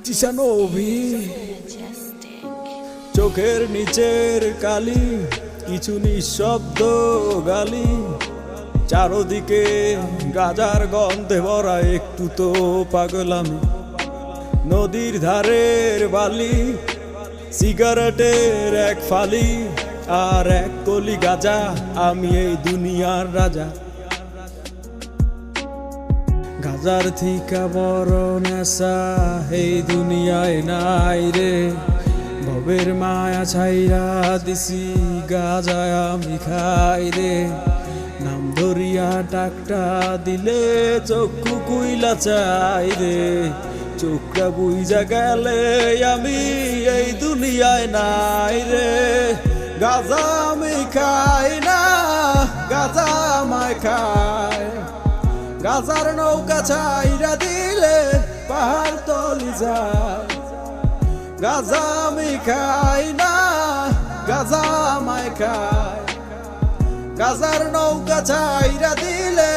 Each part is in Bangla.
জিসানবি চোখের নিচের কালি কিছু নিঃশব্দ গালি চারদিকে গাজার গন্ধে ভরা একটু তো পাগলামি নদীর ধারের বালি সিগারেটের এক ফালি আর এক কলি গাজা আমি এই দুনিয়ার রাজা গাজার থিকা বড় নেশা এই দুনিয়ায় নাই রে ভবের মায়া ছাইরা দিছি গাজায় আমি খাই রে নাম ধরিয়া টাকটা দিলে চক্ষু কুইলা চাই রে চোখটা বুইজা গেলে আমি এই দুনিয়ায় নাই রে গাজা আমি খাই না গাজা আমায় খায় গাজার নৌকা ছাইরা দিলে পাহাড় তলি যায় গাজা আমি খাই না গাজা আমায় খায় গাজার নৌকা ছাইরা দিলে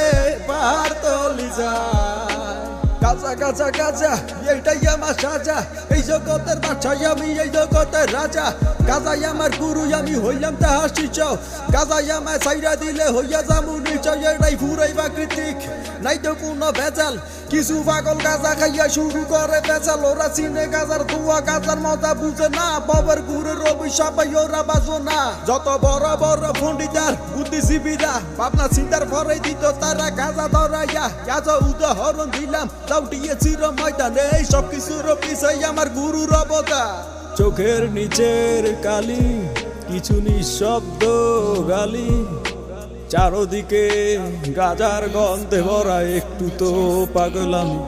পাহাড় তলি যায় গাজা গাজা গাজা এইটাই আমার সাজা এই জগতের বাদশাহ আমি এই জগতের রাজা গাজাই আমার গুরু আমি হইলাম তাহার শিষ্য গাজাই আমায় ছাইরা দিলে হইয়া যামু নিশ্চয় এটাই পুরাই প্রাকৃতিক নাই তো কোনো ভেজাল কিছু পাগল গাজা খাইয়া শুরু করে ভেজাল ওরা চিনে গাজার ধোয়া গাজার মজা বুঝে না বাবার গুরুর অভিশাপাই ওরা বাজো না যত বড় বড় পণ্ডিতার বুদ্ধিজীবীরা ভাবনা চিন্তার পরে দিত তারা গাজা ধরাইয়া গাজা উদাহরণ দিলাম দাউটিয়ে চির ময়দানে এই সব কিছুর পিছাই আমার গুরুর অবদান চোখের নিচের কালি কিছু নিঃশব্দ গালি চারদিকে গাজার গন্ধে ভরা একটু তো পাগলামি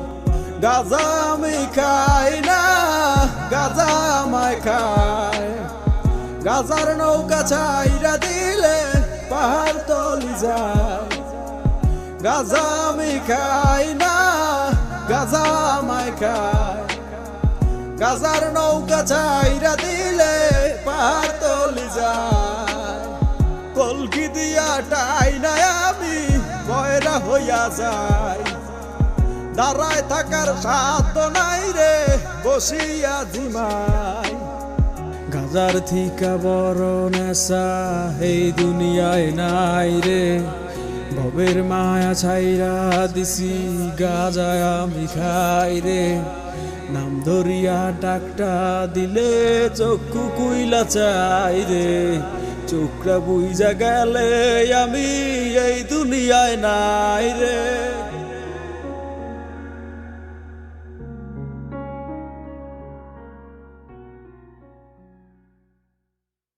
গাজা আমি খাই না গাজা আমায় খায় গাজার নৌকা ছাইরা দিলে পাহাড় তলি যায় গাজা আমি খাই না গাজা আমায় খায় গাজার নৌকা ছাইরা দিলে পাহাড় তলি যায় কলকি দিয়া টাই না আমি বয়রা হইয়া যাই দাঁড়ায় থাকার সাধ্য নাই রে বসিয়া জিমাই গাজার থিকা বড় নেশা এই দুনিয়ায় নাই রে ভবের মায়া ছাইরা দিছি গাজায় আমি খাই রে নাম ধরিয়া ডাকটা দিলে চক্ষু কুইলা চাই রে চোখটা বুইজা গেলে আমি এই দুনিয়ায় নাই রে।